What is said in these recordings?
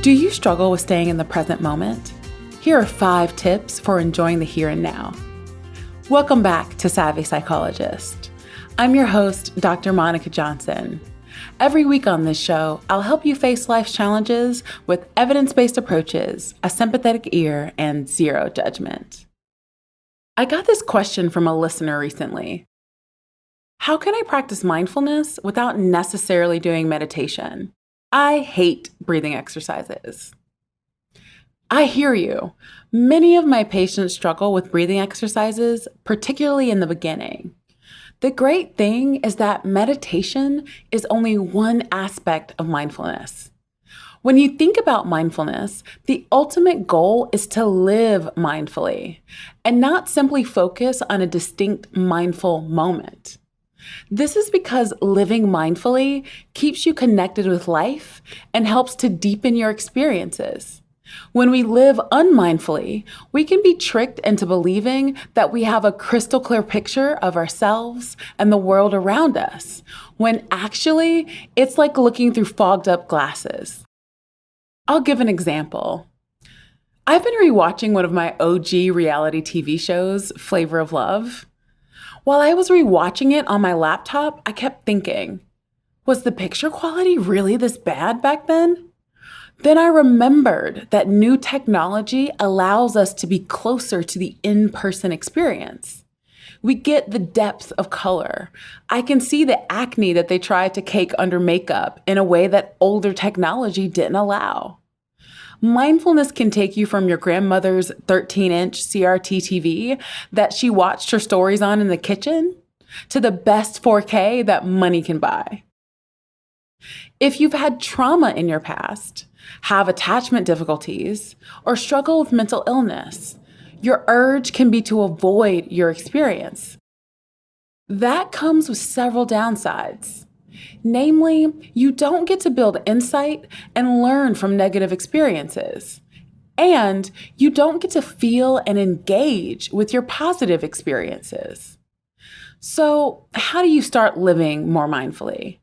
Do you struggle with staying in the present moment? Here are 5 tips for enjoying the here and now. Welcome back to Savvy Psychologist. I'm your host, Dr. Monica Johnson. Every week on this show, I'll help you face life's challenges with evidence-based approaches, a sympathetic ear, and zero judgment. I got this question from a listener recently. How can I practice mindfulness without necessarily doing meditation? I hate breathing exercises. I hear you. Many of my patients struggle with breathing exercises, particularly in the beginning. The great thing is that meditation is only one aspect of mindfulness. When you think about mindfulness, the ultimate goal is to live mindfully and not simply focus on a distinct mindful moment. This is because living mindfully keeps you connected with life and helps to deepen your experiences. When we live unmindfully, we can be tricked into believing that we have a crystal clear picture of ourselves and the world around us, when actually it's like looking through fogged up glasses. I'll give an example. I've been rewatching one of my OG reality TV shows, Flavor of Love. While I was rewatching it on my laptop, I kept thinking, was the picture quality really this bad back then? Then I remembered that new technology allows us to be closer to the in-person experience. We get the depth of color. I can see the acne that they tried to cake under makeup in a way that older technology didn't allow. Mindfulness can take you from your grandmother's 13-inch CRT TV that she watched her stories on in the kitchen to the best 4K that money can buy. If you've had trauma in your past, have attachment difficulties, or struggle with mental illness, your urge can be to avoid your experience. That comes with several downsides. Namely, you don't get to build insight and learn from negative experiences. And you don't get to feel and engage with your positive experiences. So, how do you start living more mindfully?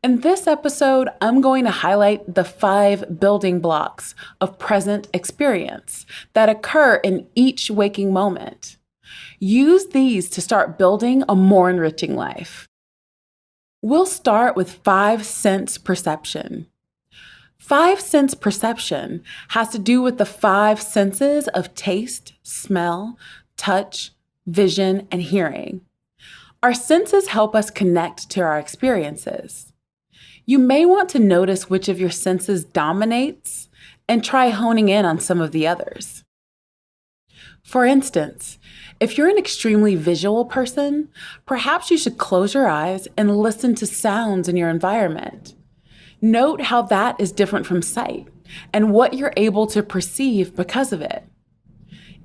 In this episode, I'm going to highlight the 5 building blocks of present experience that occur in each waking moment. Use these to start building a more enriching life. We'll start with 5 sense perception. 5 sense perception has to do with the 5 senses of taste, smell, touch, vision, and hearing. Our senses help us connect to our experiences. You may want to notice which of your senses dominates and try honing in on some of the others. For instance, if you're an extremely visual person, perhaps you should close your eyes and listen to sounds in your environment. Note how that is different from sight and what you're able to perceive because of it.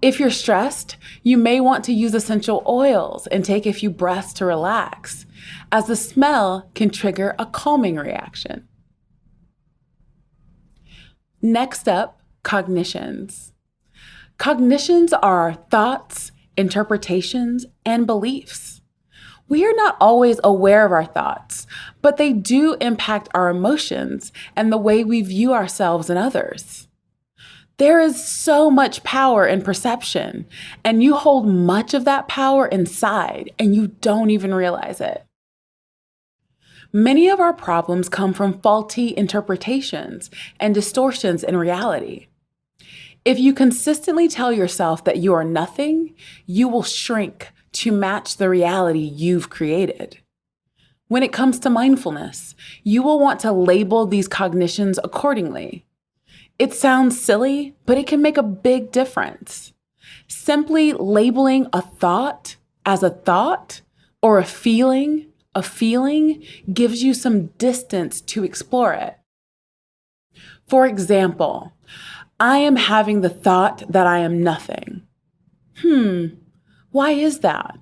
If you're stressed, you may want to use essential oils and take a few breaths to relax, as the smell can trigger a calming reaction. Next up, cognitions. Cognitions are our thoughts, interpretations, and beliefs. We are not always aware of our thoughts, but they do impact our emotions and the way we view ourselves and others. There is so much power in perception, and you hold much of that power inside, and you don't even realize it. Many of our problems come from faulty interpretations and distortions in reality. If you consistently tell yourself that you are nothing, you will shrink to match the reality you've created. When it comes to mindfulness, you will want to label these cognitions accordingly. It sounds silly, but it can make a big difference. Simply labeling a thought as a thought or a feeling gives you some distance to explore it. For example, I am having the thought that I am nothing. Why is that?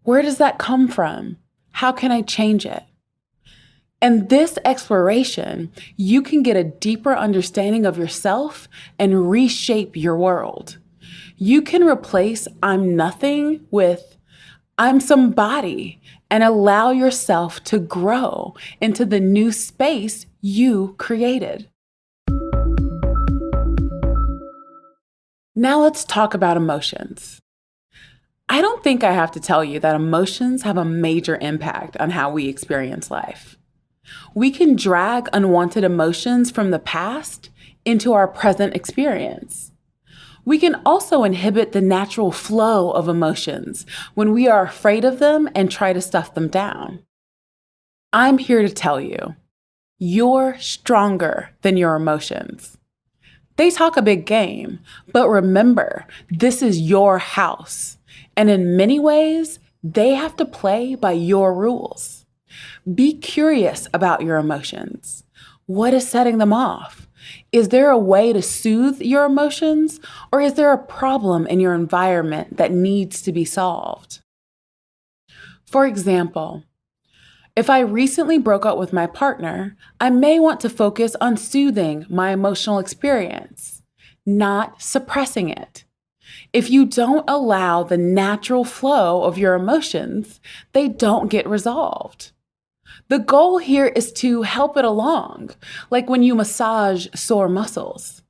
Where does that come from? How can I change it? In this exploration, you can get a deeper understanding of yourself and reshape your world. You can replace I'm nothing with I'm somebody and allow yourself to grow into the new space you created. Now let's talk about emotions. I don't think I have to tell you that emotions have a major impact on how we experience life. We can drag unwanted emotions from the past into our present experience. We can also inhibit the natural flow of emotions when we are afraid of them and try to stuff them down. I'm here to tell you, you're stronger than your emotions. They talk a big game, but remember, this is your house. And in many ways, they have to play by your rules. Be curious about your emotions. What is setting them off? Is there a way to soothe your emotions, or is there a problem in your environment that needs to be solved? For example, if I recently broke up with my partner, I may want to focus on soothing my emotional experience, not suppressing it. If you don't allow the natural flow of your emotions, they don't get resolved. The goal here is to help it along, like when you massage sore muscles.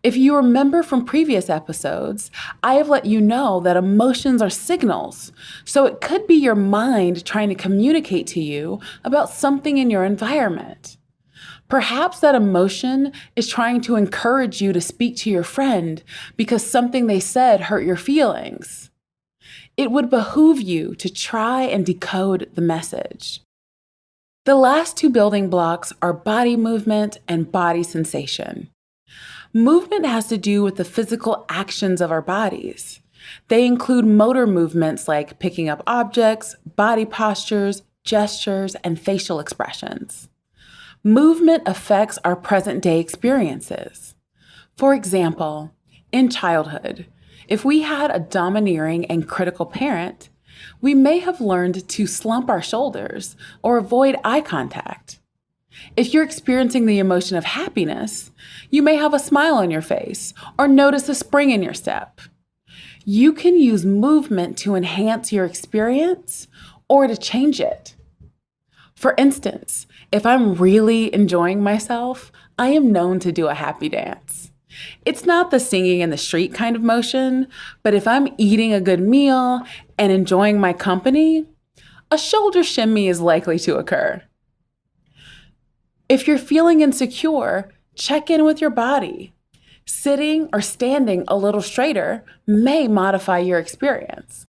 If you remember from previous episodes, I have let you know that emotions are signals, so it could be your mind trying to communicate to you about something in your environment. Perhaps that emotion is trying to encourage you to speak to your friend because something they said hurt your feelings. It would behoove you to try and decode the message. The last two building blocks are body movement and body sensation. Movement has to do with the physical actions of our bodies. They include motor movements like picking up objects, body postures, gestures, and facial expressions. Movement affects our present-day experiences. For example, in childhood, if we had a domineering and critical parent, we may have learned to slump our shoulders or avoid eye contact. If you're experiencing the emotion of happiness, you may have a smile on your face or notice a spring in your step. You can use movement to enhance your experience or to change it. For instance, if I'm really enjoying myself, I am known to do a happy dance. It's not the singing in the street kind of motion, but if I'm eating a good meal and enjoying my company, a shoulder shimmy is likely to occur. If you're feeling insecure, check in with your body. Sitting or standing a little straighter may modify your experience.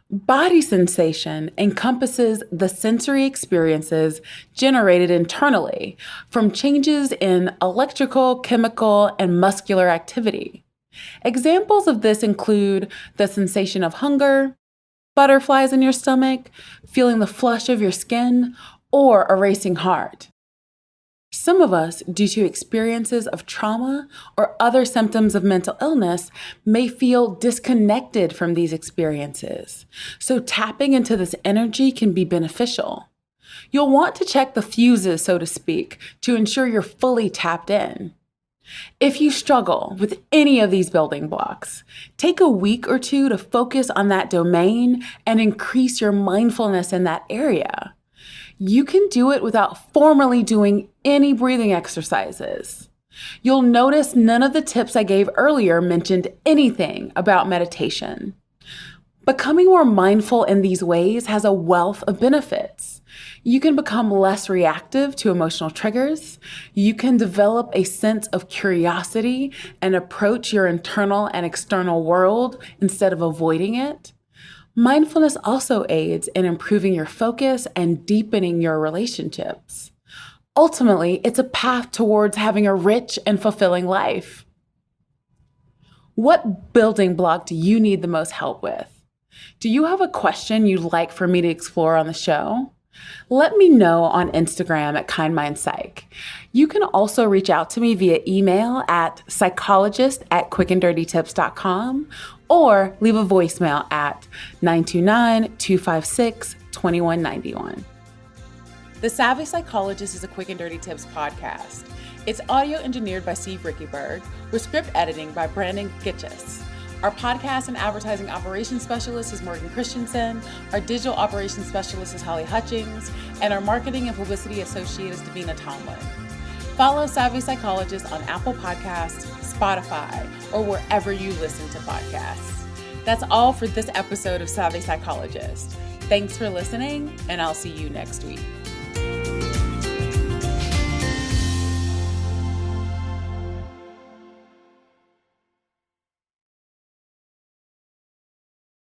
Body sensation encompasses the sensory experiences generated internally from changes in electrical, chemical, and muscular activity. Examples of this include the sensation of hunger, butterflies in your stomach, feeling the flush of your skin, or a racing heart. Some of us, due to experiences of trauma or other symptoms of mental illness, may feel disconnected from these experiences. So tapping into this energy can be beneficial. You'll want to check the fuses, so to speak, to ensure you're fully tapped in. If you struggle with any of these building blocks, take a week or two to focus on that domain and increase your mindfulness in that area. You can do it without formally doing any breathing exercises. You'll notice none of the tips I gave earlier mentioned anything about meditation. Becoming more mindful in these ways has a wealth of benefits. You can become less reactive to emotional triggers. You can develop a sense of curiosity and approach your internal and external world instead of avoiding it. Mindfulness also aids in improving your focus and deepening your relationships. Ultimately, it's a path towards having a rich and fulfilling life. What building block do you need the most help with? Do you have a question you'd like for me to explore on the show? Let me know on Instagram at KindMindPsych. You can also reach out to me via email at psychologist@quickanddirtytips.com or leave a voicemail at 929-256-2191. The Savvy Psychologist is a Quick and Dirty Tips podcast. It's audio engineered by Steve Rickyberg, with script editing by Brandon Gitchis. Our podcast and advertising operations specialist is Morgan Christensen, our digital operations specialist is Holly Hutchings, and our marketing and publicity associate is Davina Tomlin. Follow Savvy Psychologist on Apple Podcasts, Spotify, or wherever you listen to podcasts. That's all for this episode of Savvy Psychologist. Thanks for listening, and I'll see you next week.